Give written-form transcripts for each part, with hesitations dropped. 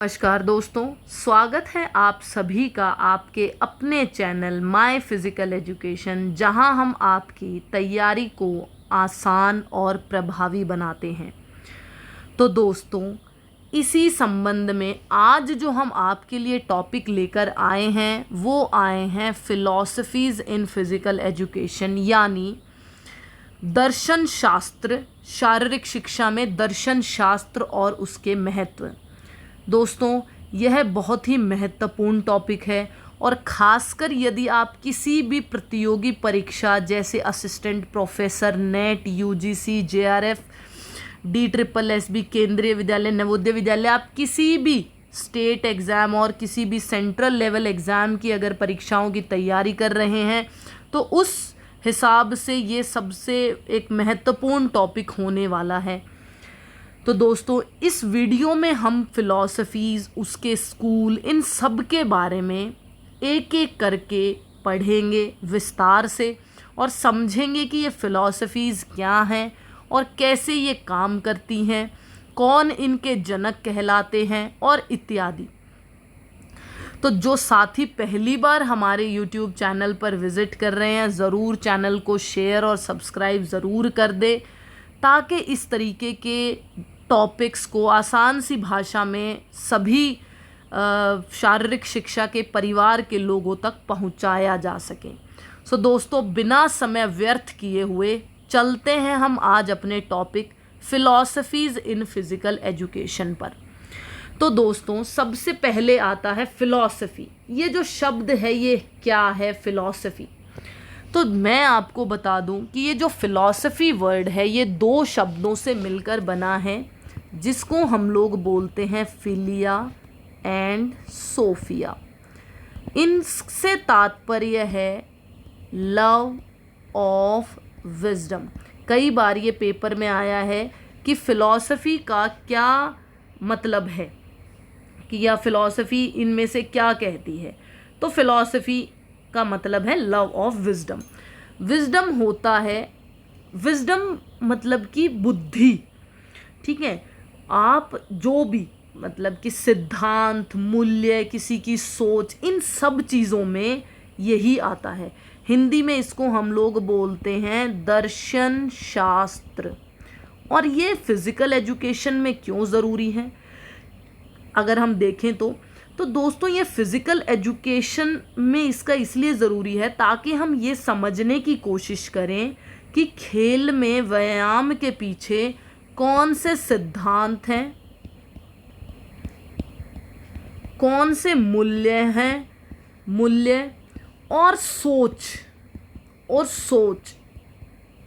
नमस्कार दोस्तों, स्वागत है आप सभी का आपके अपने चैनल माय फिज़िकल एजुकेशन, जहां हम आपकी तैयारी को आसान और प्रभावी बनाते हैं। तो दोस्तों, इसी संबंध में आज जो हम आपके लिए टॉपिक लेकर आए हैं वो आए हैं फिलॉसफीज़ इन फिज़िकल एजुकेशन, यानी दर्शन शास्त्र, शारीरिक शिक्षा में दर्शन शास्त्र और उसके महत्व। दोस्तों, यह बहुत ही महत्वपूर्ण टॉपिक है और ख़ासकर यदि आप किसी भी प्रतियोगी परीक्षा जैसे assistant professor, net, UGC, JRF, DSSB, केंद्रीय विद्यालय, नवोदय विद्यालय, आप किसी भी स्टेट एग्ज़ाम और किसी भी सेंट्रल लेवल एग्ज़ाम की अगर परीक्षाओं की तैयारी कर रहे हैं तो उस हिसाब से ये सबसे एक महत्वपूर्ण टॉपिक होने वाला है। तो दोस्तों, इस वीडियो में हम फ़िलॉसफीज़, उसके स्कूल, इन सब के बारे में एक एक करके पढ़ेंगे विस्तार से और समझेंगे कि ये फ़िलॉसफीज़ क्या हैं और कैसे ये काम करती हैं, कौन इनके जनक कहलाते हैं और इत्यादि। तो जो साथी पहली बार हमारे YouTube चैनल पर विज़िट कर रहे हैं, ज़रूर चैनल को शेयर और सब्सक्राइब ज़रूर कर दे, ताकि इस तरीके के टॉपिक्स को आसान सी भाषा में सभी शारीरिक शिक्षा के परिवार के लोगों तक पहुंचाया जा सके। सो दोस्तों, बिना समय व्यर्थ किए हुए चलते हैं हम आज अपने टॉपिक फ़िलॉसफीज़ इन फिज़िकल एजुकेशन पर। तो दोस्तों, सबसे पहले आता है फ़िलॉसफ़ी। ये जो शब्द है ये क्या है फ़िलॉसफ़ी? तो मैं आपको बता दूं कि ये जो फ़िलॉसफ़ी वर्ड है ये दो शब्दों से मिलकर बना है, जिसको हम लोग बोलते हैं फिलिया एंड सोफिया। इनसे तात्पर्य है लव ऑफ विजडम। कई बार ये पेपर में आया है कि फ़िलॉसफ़ी का क्या मतलब है, कि या फ़िलॉसफ़ी इनमें से क्या कहती है। तो फ़िलॉसफ़ी का मतलब है लव ऑफ विजडम। विजडम होता है, विजडम मतलब कि बुद्धि, ठीक है। आप जो भी मतलब कि सिद्धांत, मूल्य, किसी की सोच, इन सब चीज़ों में यही आता है। हिंदी में इसको हम लोग बोलते हैं दर्शन शास्त्र। और ये फिज़िकल एजुकेशन में क्यों ज़रूरी है अगर हम देखें तो दोस्तों, ये फ़िज़िकल एजुकेशन में इसका इसलिए ज़रूरी है ताकि हम ये समझने की कोशिश करें कि खेल में व्यायाम के पीछे कौन से सिद्धांत हैं, कौन से मूल्य हैं, मूल्य और सोच,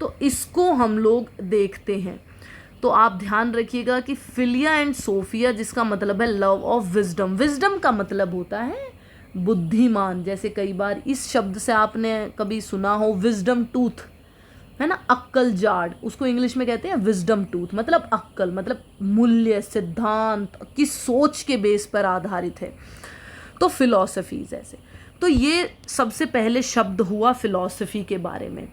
तो इसको हम लोग देखते हैं। तो आप ध्यान रखिएगा कि फिलिया एंड सोफिया, जिसका मतलब है लव ऑफ विजडम। विजडम का मतलब होता है बुद्धिमान। जैसे कई बार इस शब्द से आपने कभी सुना हो विजडम टूथ, है ना, अक्कल जाड़, उसको इंग्लिश में कहते हैं विजडम टूथ। मतलब अक्कल, मतलब मूल्य, सिद्धांत की सोच के बेस पर आधारित है। तो फिलॉसफीज ऐसे। तो ये सबसे पहले शब्द हुआ फिलॉसफी के बारे में।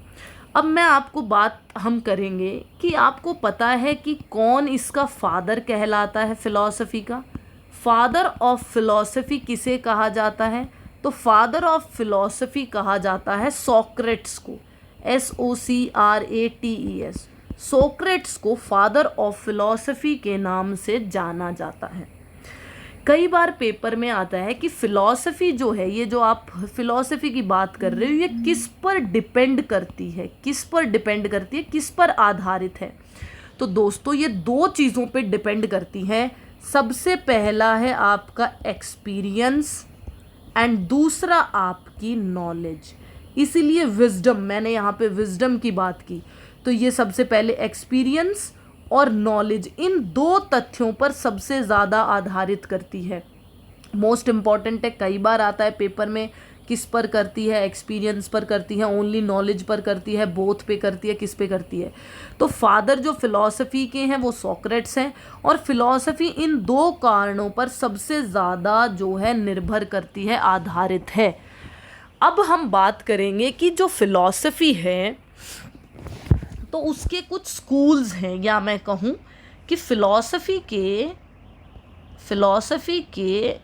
अब मैं आपको बात हम करेंगे कि आपको पता है कि कौन इसका फादर कहलाता है फ़िलॉसफ़ी का। फादर ऑफ फिलॉसफी किसे कहा जाता है? तो फादर ऑफ फिलॉसफी कहा जाता है सोक्रेट्स को, SOCRATES। सोक्रेट्स को फादर ऑफ फिलॉसफी के नाम से जाना जाता है। कई बार पेपर में आता है कि फ़िलॉसफ़ी जो है, ये जो आप फ़िलॉसफ़ी की बात कर रहे हो, ये किस पर डिपेंड करती है, किस पर डिपेंड करती है, किस पर आधारित है। तो दोस्तों, ये दो चीज़ों पे डिपेंड करती है। सबसे पहला है आपका एक्सपीरियंस एंड दूसरा आपकी नॉलेज। इसीलिए विजडम, मैंने यहाँ पे विजडम की बात की। तो ये सबसे पहले एक्सपीरियंस और नॉलेज, इन दो तथ्यों पर सबसे ज़्यादा आधारित करती है। मोस्ट इम्पॉर्टेंट है, कई बार आता है पेपर में, किस पर करती है? एक्सपीरियंस पर करती है, ओनली नॉलेज पर करती है, बोथ पे करती है, किस पे करती है? तो फादर जो फिलॉसफी के हैं वो सोक्रेट्स हैं, और फिलॉसफी इन दो कारणों पर सबसे ज़्यादा जो है निर्भर करती है, आधारित है। अब हम बात करेंगे कि जो फिलॉसफी है तो उसके कुछ स्कूल्स हैं, या मैं कहूँ कि फ़िलॉसफ़ी के फिलॉसफी के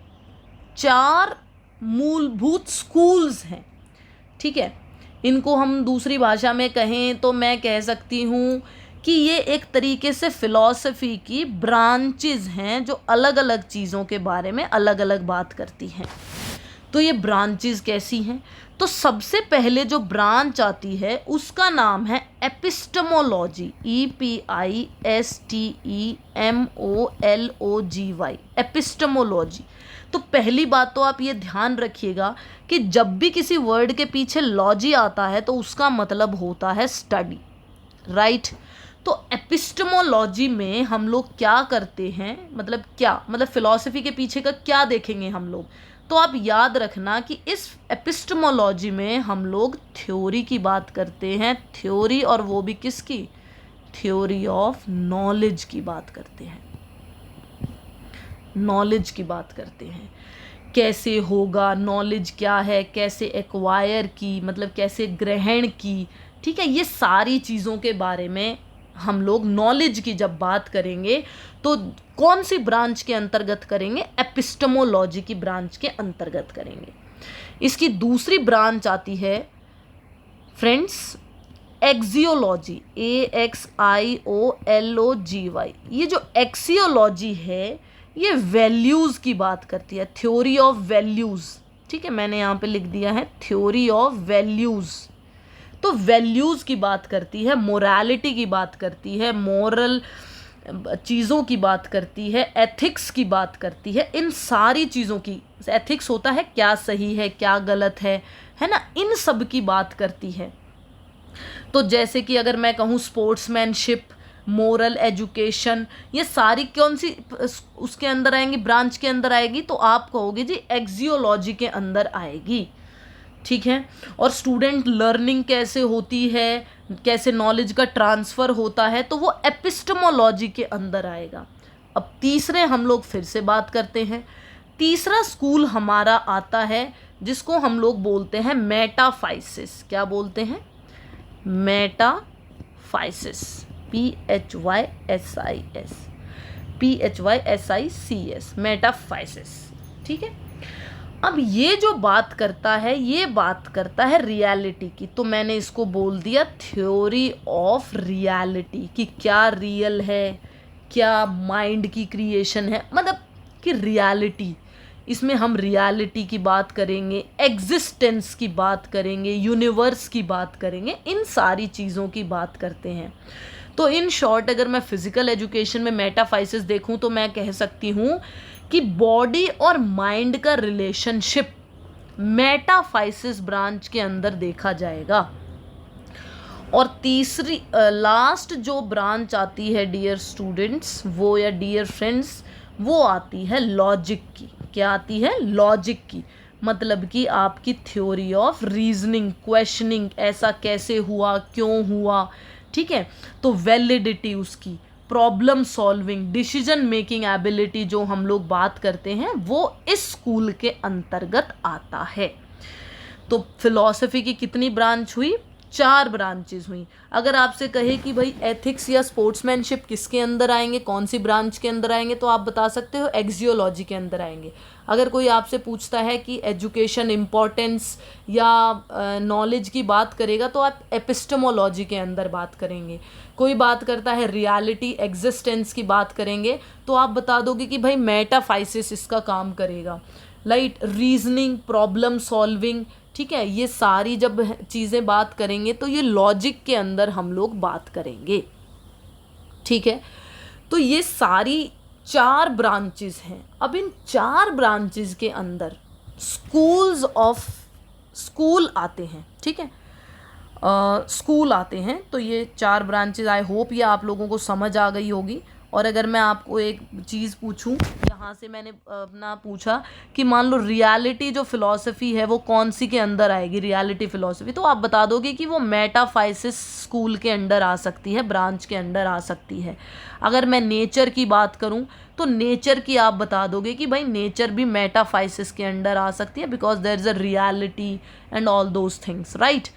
4 मूलभूत स्कूल्स हैं, ठीक है। इनको हम दूसरी भाषा में कहें तो मैं कह सकती हूँ कि ये एक तरीके से फिलॉसफी की ब्रांचेस हैं जो अलग अलग चीज़ों के बारे में अलग अलग बात करती हैं। तो ये ब्रांचेस कैसी हैं? तो सबसे पहले जो ब्रांच आती है उसका नाम है एपिस्टेमोलॉजी, EPISTEMOLOGY, एपिस्टेमोलॉजी। तो पहली बात तो आप ये ध्यान रखिएगा कि जब भी किसी वर्ड के पीछे लॉजी आता है तो उसका मतलब होता है स्टडी, राइट। तो एपिस्टेमोलॉजी में हम लोग क्या करते हैं, मतलब क्या, मतलब फिलॉसफी के पीछे का क्या देखेंगे हम लोग। तो आप याद रखना कि इस एपिस्टेमोलॉजी में हम लोग थ्योरी की बात करते हैं, थ्योरी, और वो भी किसकी, थ्योरी ऑफ नॉलेज की बात करते हैं, नॉलेज की बात करते हैं। कैसे होगा, नॉलेज क्या है, कैसे एक्वायर की, मतलब कैसे ग्रहण की, ठीक है। ये सारी चीज़ों के बारे में हम लोग नॉलेज की जब बात करेंगे तो कौन सी ब्रांच के अंतर्गत करेंगे, एपिस्टेमोलॉजी की ब्रांच के अंतर्गत करेंगे। इसकी दूसरी ब्रांच आती है फ्रेंड्स एक्सियोलॉजी, AXIOLOGY। ये जो एक्सियोलॉजी है ये वैल्यूज़ की बात करती है, थ्योरी ऑफ वैल्यूज़, ठीक है। मैंने यहाँ पे लिख दिया है थ्योरी ऑफ वैल्यूज़। तो वैल्यूज़ की बात करती है, मोरालिटी की बात करती है, मोरल चीज़ों की बात करती है, एथिक्स की बात करती है, इन सारी चीज़ों की। एथिक्स होता है क्या सही है क्या गलत है ना, इन सब की बात करती है। तो जैसे कि अगर मैं कहूँ स्पोर्ट्समैनशिप, मोरल एजुकेशन, ये सारी कौन सी उसके अंदर आएंगी, ब्रांच के अंदर आएगी, तो आप कहोगे जी एक्सियोलॉजी के अंदर आएगी, ठीक है। और स्टूडेंट लर्निंग कैसे होती है, कैसे नॉलेज का ट्रांसफ़र होता है, तो वो एपिस्टेमोलॉजी के अंदर आएगा। अब तीसरे हम लोग फिर से बात करते हैं। तीसरा स्कूल हमारा आता है जिसको हम लोग बोलते हैं मेटाफाइसिस। क्या बोलते हैं, मेटाफाइसिस, PHYSIS, मेटाफाइसिस, ठीक है। अब ये जो बात करता है ये बात करता है रियलिटी की। तो मैंने इसको बोल दिया थ्योरी ऑफ रियलिटी, कि क्या रियल है, क्या माइंड की क्रिएशन है, मतलब कि रियलिटी। इसमें हम रियलिटी की बात करेंगे, एग्जिस्टेंस की बात करेंगे, यूनिवर्स की बात करेंगे, इन सारी चीज़ों की बात करते हैं। तो इन शॉर्ट अगर मैं फिजिकल एजुकेशन में मेटाफाइसिस देखूं तो मैं कह सकती हूँ कि बॉडी और माइंड का रिलेशनशिप मेटाफाइसिस ब्रांच के अंदर देखा जाएगा। और तीसरी लास्ट जो ब्रांच आती है डियर स्टूडेंट्स, वो या डियर फ्रेंड्स, वो आती है लॉजिक की। क्या आती है, लॉजिक की, मतलब कि आपकी थ्योरी ऑफ रीजनिंग, क्वेश्चनिंग, ऐसा कैसे हुआ, क्यों हुआ, ठीक है। तो वैलिडिटी उसकी, problem solving, decision making ability जो हम लोग बात करते हैं वो इस स्कूल के अंतर्गत आता है। तो फिलॉसफी की कितनी ब्रांच हुई, 4 ब्रांचेस हुई। अगर आपसे कहे कि भाई एथिक्स या स्पोर्ट्समैनशिप किसके अंदर आएंगे, कौन सी ब्रांच के अंदर आएंगे, तो आप बता सकते हो एक्सियोलॉजी के अंदर आएंगे। अगर कोई आपसे पूछता है कि एजुकेशन इम्पोर्टेंस या नॉलेज की बात करेगा तो आप एपिस्टेमोलॉजी के अंदर बात करेंगे। कोई बात करता है रियलिटी, एग्जिस्टेंस की बात करेंगे तो आप बता दोगे कि भाई मेटाफाइसिस इसका काम करेगा। लाइट रीजनिंग, प्रॉब्लम सॉल्विंग, ठीक है, ये सारी जब चीज़ें बात करेंगे तो ये लॉजिक के अंदर हम लोग बात करेंगे, ठीक है। तो ये सारी 4 ब्रांचेस हैं। अब इन 4 ब्रांचेस के अंदर स्कूल आते हैं, ठीक है, स्कूल आते हैं। तो ये 4 ब्रांचेस, आई होप ये आप लोगों को समझ आ गई होगी। और अगर मैं आपको एक चीज़ पूछूं, यहाँ से मैंने अपना पूछा कि मान लो रियलिटी जो फिलॉसफी है वो कौन सी के अंदर आएगी, रियलिटी फिलॉसफी, तो आप बता दोगे कि वो मेटाफाइसिस स्कूल के अंडर आ सकती है, ब्रांच के अंडर आ सकती है। अगर मैं नेचर की बात करूं तो नेचर की आप बता दोगे कि भाई नेचर भी मेटाफाइसिस के अंडर आ सकती है, because there is a reality and all those things, right.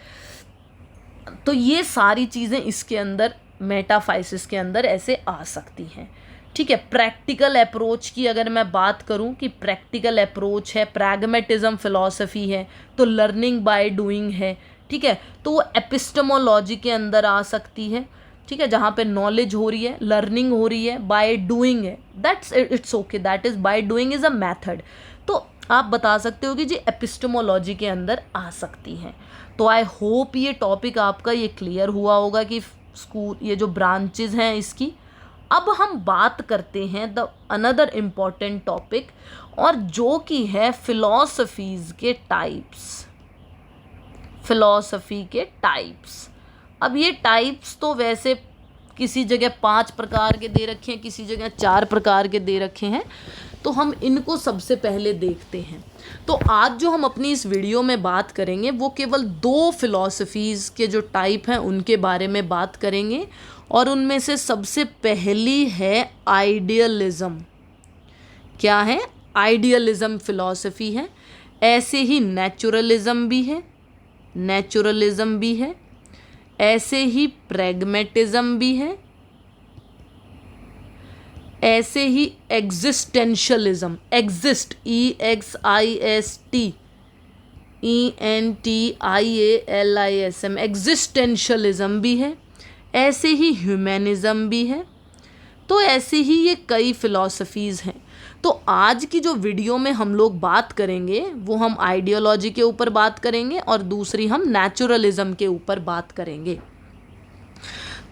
तो ये सारी चीज़ें इसके अंदर मेटाफाइसिस के अंदर ऐसे आ सकती हैं। ठीक है। प्रैक्टिकल अप्रोच की अगर मैं बात करूं कि प्रैक्टिकल अप्रोच है, प्रैग्मेटिज्म फिलॉसफी है, तो लर्निंग बाय डूइंग है, ठीक है। तो वो एपिस्टेमोलॉजी के अंदर आ सकती है, ठीक है, जहाँ पे नॉलेज हो रही है, लर्निंग हो रही है, बाय डूइंग है, that's it's okay, that is by doing is a method. तो आप बता सकते हो कि जी एपिस्टेमोलॉजी के अंदर आ सकती हैं। तो आई होप ये टॉपिक आपका ये क्लियर हुआ होगा कि स्कूल ये जो ब्रांचेज हैं इसकी। अब हम बात करते हैं द अनदर इम्पॉर्टेंट टॉपिक, और जो कि है फिलॉसफीज के टाइप्स। फिलॉसफी के टाइप्स। अब ये टाइप्स तो वैसे किसी जगह 5 प्रकार के दे रखे हैं, किसी जगह 4 प्रकार के दे रखे हैं, तो हम इनको सबसे पहले देखते हैं। तो आज जो हम अपनी इस वीडियो में बात करेंगे वो केवल 2 फिलॉसफीज़ के जो टाइप हैं उनके बारे में बात करेंगे, और उनमें से सबसे पहली है आइडियलिज्म। क्या है? आइडियलिज्म फिलॉसफी है। ऐसे ही नेचुरलिज्म भी है, नेचुरलिज्म भी है, ऐसे ही प्रैग्मेटिज्म भी है, ऐसे ही एग्जिस्टेंशियलिज्म, एग्जिस्ट EXIST, एग्जिस्टेंशियलिज्म भी है, ऐसे ही ह्यूमनिज्म भी है। तो ऐसे ही ये कई फिलॉसफीज़ हैं। तो आज की जो वीडियो में हम लोग बात करेंगे वो हम आइडियोलॉजी के ऊपर बात करेंगे, और दूसरी हम नेचुरलिज्म के ऊपर बात करेंगे।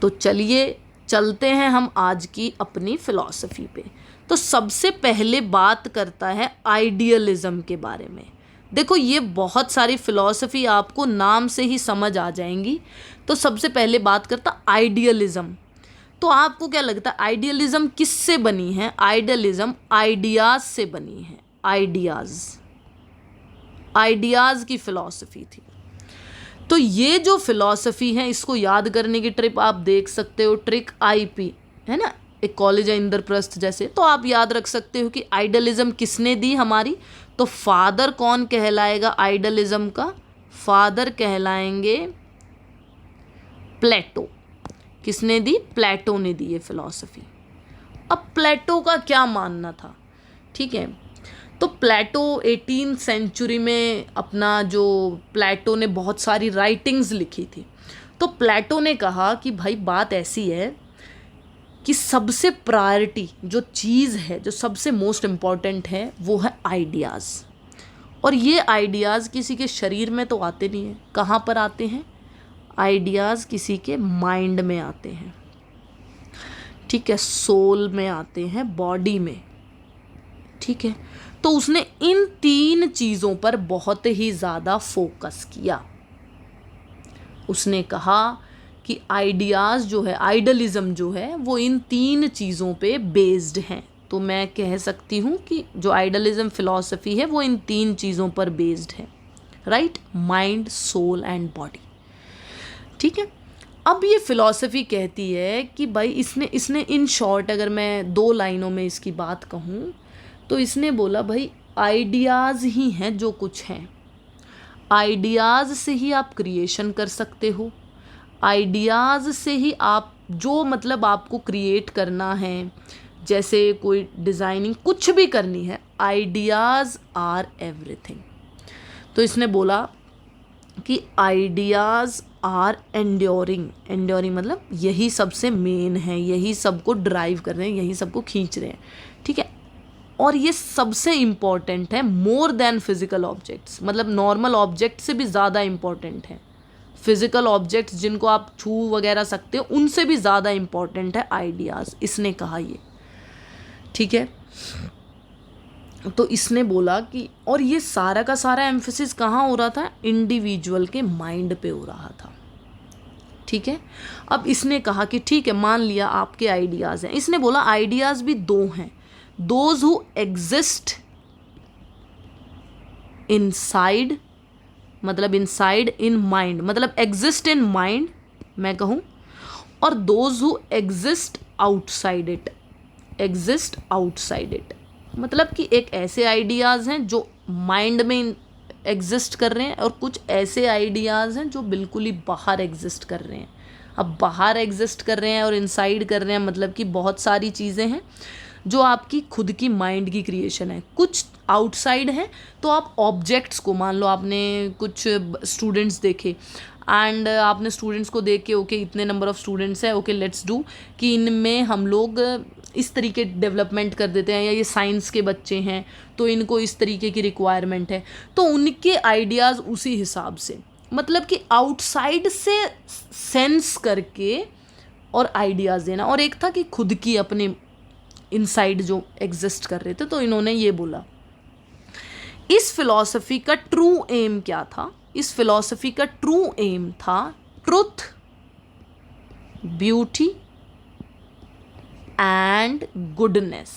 तो चलिए चलते हैं हम आज की अपनी फिलॉसफी पे। तो सबसे पहले बात करता है आइडियलिज्म के बारे में। देखो ये बहुत सारी फिलॉसफी आपको नाम से ही समझ आ जाएंगी। तो सबसे पहले बात करता आइडियलिज्म। तो आपको क्या लगता है आइडियलिज्म किससे बनी है? आइडियलिज्म आइडियाज़ से बनी है। आइडियाज़ की फिलॉसफी थी। तो ये जो फिलॉसफी है इसको याद करने की ट्रिप आप देख सकते हो, ट्रिक IP है ना, एक कॉलेज है इंद्रप्रस्थ जैसे। तो आप याद रख सकते हो कि आइडियलिज्म किसने दी हमारी। तो फादर कौन कहलाएगा आइडियलिज्म का? फादर कहलाएंगे प्लेटो। किसने दी? प्लेटो ने दी ये फिलॉसफी। अब प्लेटो का क्या मानना था? ठीक है, तो प्लेटो 18th सेंचुरी में अपना जो प्लेटो ने बहुत सारी राइटिंग्स लिखी थी। तो प्लेटो ने कहा कि भाई बात ऐसी है कि सबसे प्रायोरिटी जो चीज़ है, जो सबसे मोस्ट इम्पॉर्टेंट है, वो है आइडियाज़। और ये आइडियाज़ किसी के शरीर में तो आते नहीं हैं। कहाँ पर आते हैं? आइडियाज़ किसी के माइंड में आते हैं, ठीक है, सोल में आते हैं, बॉडी में, ठीक है। तो उसने इन 3 चीज़ों पर बहुत ही ज़्यादा फोकस किया। उसने कहा कि आइडियाज़ जो है, आइडियलिज्म जो है, वो इन 3 चीज़ों पे बेस्ड हैं। तो मैं कह सकती हूँ कि जो आइडियलिज्म फिलॉसफी है वो इन 3 चीज़ों पर बेस्ड है, right? Mind, soul and body, ठीक है। अब ये फिलॉसफी कहती है कि भाई इसने इन शॉर्ट अगर मैं 2 लाइनों में इसकी बात कहूँ तो इसने बोला भाई आइडियाज़ ही हैं जो कुछ हैं। आइडियाज़ से ही आप क्रिएशन कर सकते हो। आइडियाज़ से ही आप जो मतलब आपको क्रिएट करना है, जैसे कोई डिज़ाइनिंग कुछ भी करनी है, आइडियाज़ आर एवरीथिंग। तो इसने बोला कि आइडियाज़ आर एंड्योरिंग। एंड्योरिंग मतलब यही सबसे मेन है, यही सबको ड्राइव कर रहे हैं, यही सबको खींच रहे हैं, ठीक है। और ये सबसे इम्पॉर्टेंट है मोर देन फिजिकल ऑब्जेक्ट्स, मतलब नॉर्मल ऑब्जेक्ट से भी ज़्यादा इम्पॉर्टेंट है। फिजिकल ऑब्जेक्ट्स जिनको आप छू वगैरह सकते हो उनसे भी ज़्यादा इम्पॉर्टेंट है आइडियाज़, इसने कहा ये, ठीक है। तो इसने बोला कि, और ये सारा का सारा एम्फेसिस कहाँ हो रहा था? इंडिविजुअल के माइंड पे हो रहा था, ठीक है। अब इसने कहा कि ठीक है, मान लिया आपके आइडियाज़ हैं। इसने बोला आइडियाज़ भी 2 हैं, दोज हु एग्जिस्ट इनसाइड, मतलब इनसाइड इन माइंड, मतलब एग्जिस्ट इन माइंड मैं कहूँ, और those who exist outside it, exist outside it. मतलब कि एक ऐसे आइडियाज़ हैं जो माइंड में एग्जिस्ट कर रहे हैं, और कुछ ऐसे आइडियाज़ हैं जो बिल्कुल ही बाहर एग्जिस्ट कर रहे हैं। अब बाहर एग्जिस्ट कर रहे हैं और इनसाइड कर रहे हैं, मतलब कि बहुत सारी चीज़ें हैं जो आपकी खुद की माइंड की क्रिएशन है, कुछ आउटसाइड है। तो आप ऑब्जेक्ट्स को, मान लो आपने कुछ स्टूडेंट्स देखे एंड आपने स्टूडेंट्स को देख के ओके इतने नंबर ऑफ स्टूडेंट्स है, ओके लेट्स डू कि इनमें हम लोग इस तरीके डेवलपमेंट कर देते हैं, या ये साइंस के बच्चे हैं तो इनको इस तरीके की रिक्वायरमेंट है, तो उनके आइडियाज़ उसी हिसाब से, मतलब कि आउटसाइड से सेंस करके और आइडियाज़ देना। और एक था कि खुद की अपने इनसाइड जो एग्जिस्ट कर रहे थे। तो इन्होंने ये बोला, इस फिलॉसफी का ट्रू एम क्या था? इस फिलॉसफी का ट्रू एम था ट्रुथ, ब्यूटी एंड गुडनेस।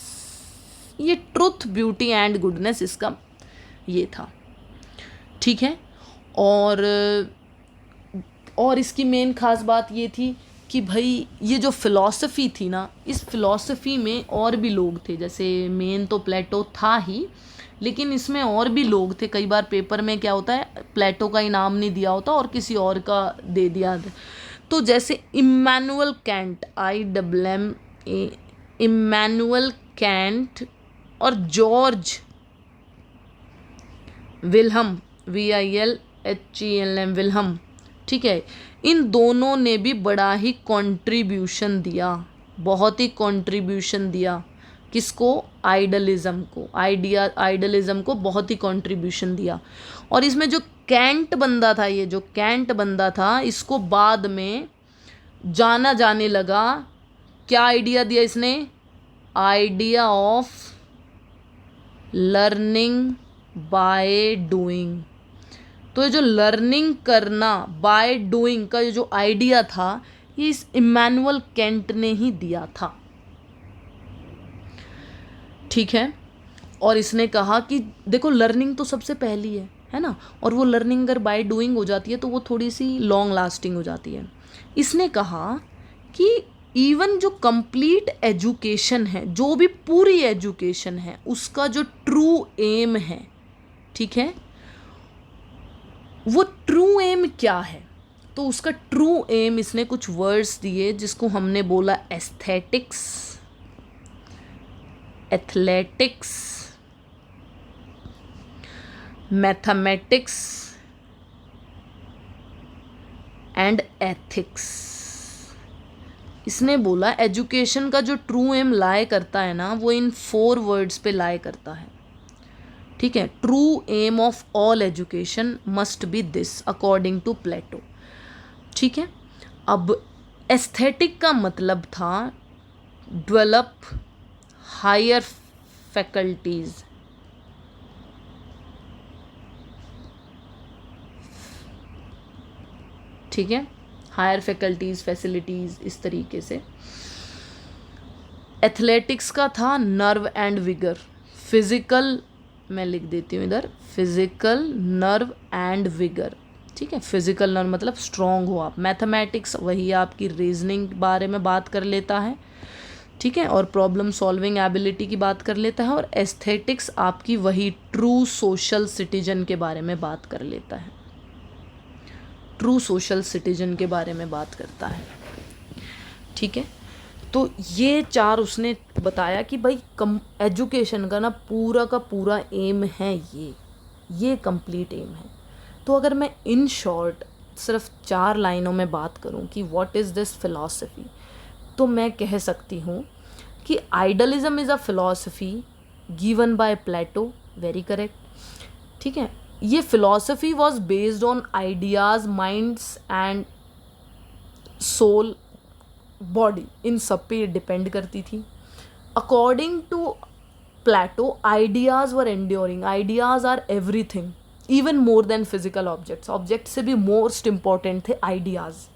ये ट्रुथ, ब्यूटी एंड गुडनेस इसका ये था, ठीक है। और इसकी मेन खास बात ये थी कि भाई ये जो फ़िलॉसफ़ी थी ना, इस फ़िलॉसफ़ी में और भी लोग थे, जैसे मेन तो प्लेटो था ही, लेकिन इसमें और भी लोग थे। कई बार पेपर में क्या होता है, प्लेटो का इनाम नहीं दिया होता और किसी और का दे दिया। तो जैसे इम्मानुएल कैंट, इम्मानुएल कैंट और जॉर्ज विल्हम, VILHELM, विल्हम, ठीक है। इन दोनों ने भी बड़ा ही कंट्रीब्यूशन दिया, बहुत ही कंट्रीब्यूशन दिया। किसको? आइडलिज्म को, आइडलिज्म को बहुत ही कंट्रीब्यूशन दिया। और इसमें जो कैंट बंदा था, ये जो कैंट बंदा था, इसको बाद में जाना जाने लगा। क्या आइडिया दिया इसने? Idea of learning by doing. तो ये जो लर्निंग करना बाय डूइंग का ये जो आइडिया था, ये इस इम्मानुएल कैंट ने ही दिया था, ठीक है। और इसने कहा कि देखो लर्निंग तो सबसे पहली है ना, और वो लर्निंग अगर बाय डूइंग हो जाती है तो वो थोड़ी सी लॉन्ग लास्टिंग हो जाती है। इसने कहा कि इवन जो कंप्लीट एजुकेशन है, जो भी पूरी एजुकेशन है, उसका जो ट्रू एम है, ठीक है, वो ट्रू एम क्या है? तो उसका ट्रू एम इसने कुछ वर्ड्स दिए जिसको हमने बोला aesthetics, athletics, mathematics and ethics. इसने बोला एजुकेशन का जो ट्रू एम लाए करता है ना, वो इन 4 वर्ड्स पे लाए करता है, ठीक है। True aim of all education must be this according to Plato, ठीक है। अब एस्थेटिक का मतलब था डेवलप हायर फैकल्टीज, ठीक है, हायर फैकल्टीज, फैसिलिटीज, इस तरीके से। एथलेटिक्स का था नर्व एंड विगर, फिजिकल, मैं लिख देती हूँ इधर, फिजिकल, नर्व एंड विगर, ठीक है। फिजिकल नर्व मतलब स्ट्रॉन्ग हो आप। मैथमेटिक्स वही आपकी रीजनिंग के बारे में बात कर लेता है, ठीक है, और प्रॉब्लम सॉल्विंग एबिलिटी की बात कर लेता है। और एस्थेटिक्स आपकी वही ट्रू सोशल सिटीजन के बारे में बात कर लेता है, ट्रू सोशल सिटीजन के बारे में बात करता है, ठीक है। तो ये 4 उसने बताया कि भाई एजुकेशन का ना पूरा का पूरा एम है, ये कंप्लीट एम है। तो अगर मैं इन शॉर्ट सिर्फ 4 लाइनों में बात करूं कि व्हाट इज़ दिस फिलॉसफी, तो मैं कह सकती हूँ कि idealism is a philosophy given by Plato, very correct, ठीक है। ये philosophy was based on ideas, minds and soul, body, इन सब पे डिपेंड करती थी। According to Plato ideas were enduring, ideas are everything, even more than physical objects. Object से भी मोस्ट इंपॉर्टेंट थे आइडियाज़।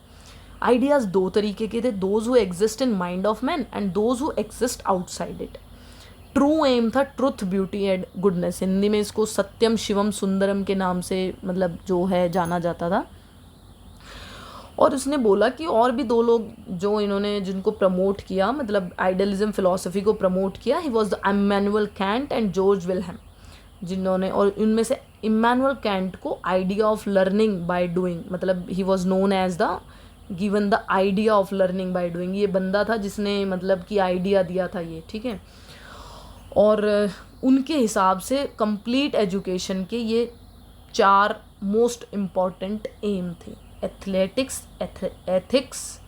आइडियाज़ 2 तरीके के थे, those who exist in mind of man and those who exist outside it. True M था truth, beauty and goodness, Hindi में इसको सत्यम शिवम सुंदरम के नाम से मतलब जो है जाना जाता था। और उसने बोला कि और भी 2 लोग जो इन्होंने जिनको प्रमोट किया, मतलब आइडलिज्म फिलॉसफी को प्रमोट किया, he was the Immanuel Kant and George Wilhelm, जिन्होंने, और इनमें से इम्मानुएल कैंट को idea of learning by doing, मतलब he was known as the given the idea of learning by doing, ये बंदा था जिसने मतलब कि आइडिया दिया था ये, ठीक है। और उनके हिसाब से कंप्लीट एजुकेशन के ये 4 मोस्ट इम्पॉर्टेंट एम थे: athletics, ethics,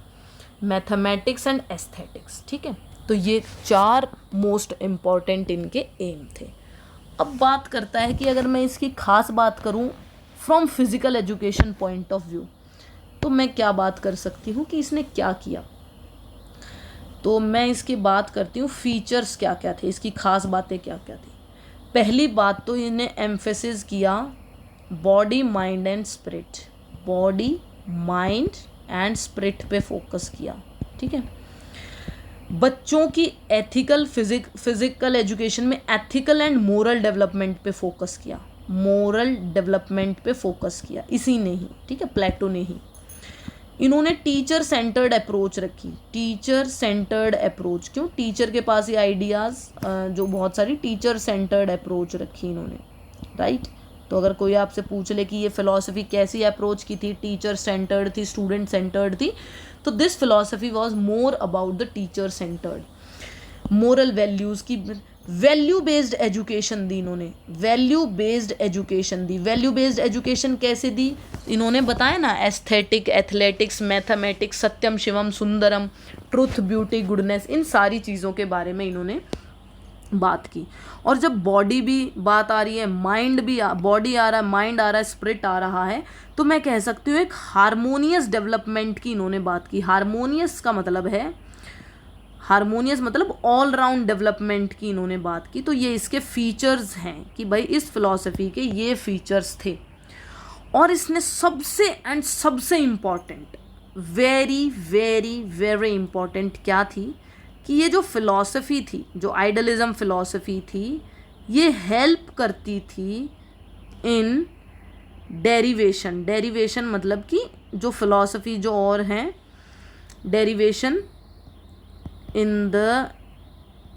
mathematics and aesthetics, ठीक है। तो ये 4 मोस्ट इम्पॉर्टेंट इनके एम थे। अब बात करता है कि अगर मैं इसकी खास बात करूं from physical education point of view, तो मैं क्या बात कर सकती हूँ कि इसने क्या किया। तो मैं इसकी बात करती हूँ फीचर्स क्या क्या थे, इसकी खास बातें क्या क्या थी। पहली बात तो इन्हें एम्फेसिस किया body mind and spirit, body mind and spirit पे फोकस किया, ठीक है। बच्चों की एथिकल फिजिकल एजुकेशन में एथिकल एंड मोरल डेवलपमेंट पे फोकस किया, मोरल डेवलपमेंट पे फोकस किया इसी ने ही, ठीक है, प्लेटो ने ही। इन्होंने टीचर सेंटर्ड अप्रोच रखी, टीचर सेंटर्ड अप्रोच, क्यों, टीचर के पास ये आइडियाज़ जो बहुत सारी टीचर सेंटर्ड अप्रोच रखी इन्होंने, राइट। तो अगर कोई आपसे पूछ ले कि ये फिलॉसफी कैसी अप्रोच की थी, टीचर सेंटर्ड थी, स्टूडेंट सेंटर्ड थी, तो this philosophy was more about the teacher centred. Moral values की वैल्यू बेस्ड एजुकेशन दी इन्होंने, वैल्यू बेस्ड एजुकेशन दी। वैल्यू बेस्ड एजुकेशन कैसे दी इन्होंने बताया ना, एस्थेटिक, एथलेटिक्स, मैथमेटिक्स, सत्यम शिवम सुंदरम, ट्रुथ, ब्यूटी, गुडनेस, इन सारी चीज़ों के बारे में इन्होंने बात की। और जब बॉडी भी बात आ रही है, माइंड भी, बॉडी आ रहा है, माइंड आ रहा है, स्पिरिट आ रहा है, तो मैं कह सकती हूँ एक हारमोनियस डेवलपमेंट की इन्होंने बात की। हारमोनियस का मतलब है, हारमोनियस मतलब ऑल राउंड डेवलपमेंट की इन्होंने बात की। तो ये इसके फीचर्स हैं कि भाई इस फिलॉसफी के ये फीचर्स थे। और इसने सबसे important, very very very important क्या थी कि ये जो फिलॉसफी थी, जो आइडलिज्म फिलॉसफी थी, ये हेल्प करती थी इन डेरिवेशन। डेरिवेशन मतलब कि जो फिलॉसफी जो और हैं, डेरिवेशन इन द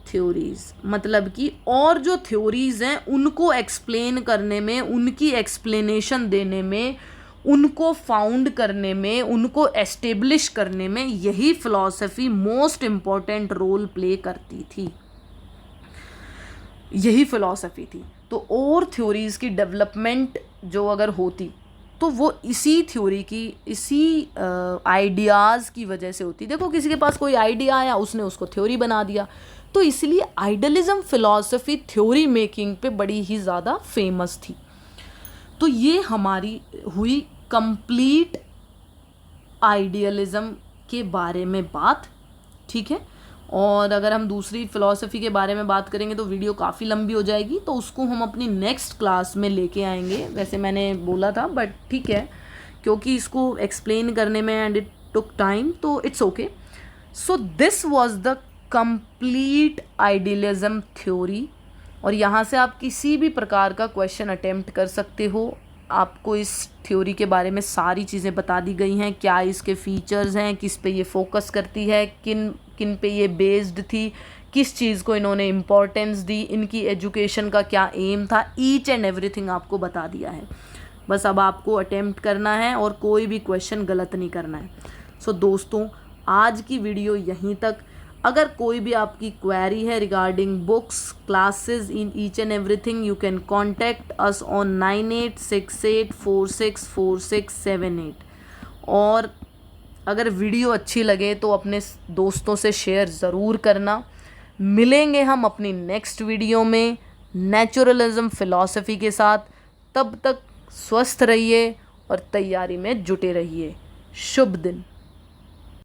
थ्योरीज, मतलब कि और जो थ्योरीज हैं उनको एक्सप्लेन करने में, उनकी एक्सप्लेनेशन देने में, उनको फाउंड करने में, उनको एस्टेब्लिश करने में यही philosophy most important role play करती थी, यही फिलॉसफी थी। तो और थ्योरीज की डेवलपमेंट जो अगर होती तो वो इसी थ्योरी की, इसी आइडियाज़ की वजह से होती। देखो किसी के पास कोई आइडिया आया, उसने उसको थ्योरी बना दिया। तो इसलिए आइडलिज्म फिलॉसफी थ्योरी मेकिंग पे बड़ी ही ज़्यादा फेमस थी। तो ये हमारी हुई कंप्लीट आइडियलिज्म के बारे में बात, ठीक है। और अगर हम दूसरी फ़िलॉसफी के बारे में बात करेंगे तो वीडियो काफ़ी लंबी हो जाएगी, तो उसको हम अपनी नेक्स्ट क्लास में लेके आएंगे। वैसे मैंने बोला था बट ठीक है, क्योंकि इसको एक्सप्लेन करने में एंड इट टुक टाइम, तो it's okay. So this was the complete idealism theory. और यहाँ से आप किसी भी प्रकार का क्वेश्चन अटेम्प्ट कर सकते हो। आपको इस थ्योरी के बारे में सारी चीज़ें बता दी गई हैं, क्या इसके फीचर्स हैं, किस पे ये फोकस करती है, किन किन पे ये बेस्ड थी, किस चीज़ को इन्होंने इम्पोर्टेंस दी, इनकी एजुकेशन का क्या एम था, ईच एंड एवरीथिंग आपको बता दिया है। बस अब आपको अटेम्प्ट करना है और कोई भी क्वेश्चन गलत नहीं करना है। सो दोस्तों, आज की वीडियो यहीं तक। अगर कोई भी आपकी क्वेरी है regarding books, classes, in each and everything, you can contact us on 9868464678। और अगर वीडियो अच्छी लगे तो अपने दोस्तों से शेयर ज़रूर करना। मिलेंगे हम अपनी नेक्स्ट वीडियो में नेचुरलिज्म फ़िलॉसफी के साथ। तब तक स्वस्थ रहिए और तैयारी में जुटे रहिए। शुभ दिन।